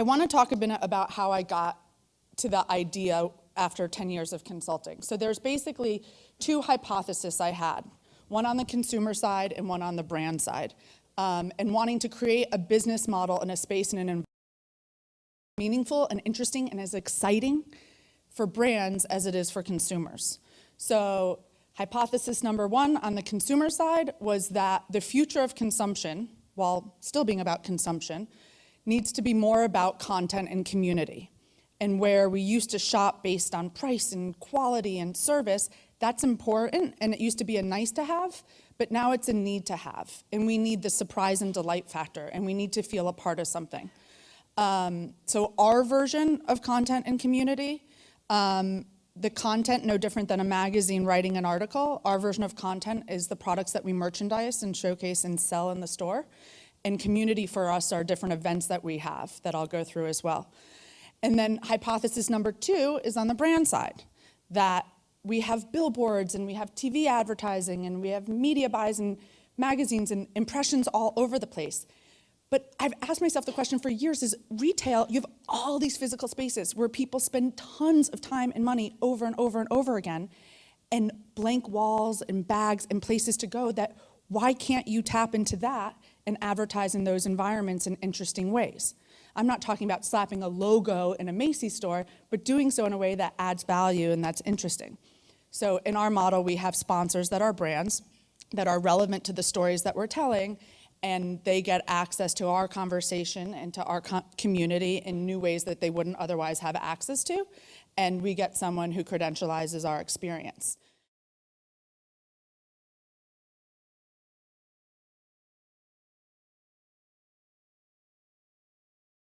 want to talk a bit about how I got to the idea after 10 years of consulting. So there's basically two hypotheses I had, one on the consumer side and one on the brand side, and wanting to create a business model in a space and an environment meaningful and interesting and as exciting for brands as it is for consumers. So hypothesis number one on the consumer side was that the future of consumption, while still being about consumption, needs to be more about content and community. And where we used to shop based on price and quality and service, that's important, and it used to be a nice to have, but now it's a need to have. And we need the surprise and delight factor, and we need to feel a part of something. So our version of content and community, the content no different than a magazine writing an article. Our version of content is the products that we merchandise and showcase and sell in the store. And community for us are different events that we have that I'll go through as well. And then hypothesis number two is on the brand side, that we have billboards and we have TV advertising and we have media buys and magazines and impressions all over the place. But I've asked myself the question for years, is retail, you have all these physical spaces where people spend tons of time and money over and over and over again, and blank walls and bags and places to go, that why can't you tap into that and advertise in those environments in interesting ways? I'm not talking about slapping a logo in a Macy's store, but doing so in a way that adds value and that's interesting. So in our model, we have sponsors that are brands that are relevant to the stories that we're telling, and they get access to our conversation and to our community in new ways that they wouldn't otherwise have access to, and we get someone who credentializes our experience.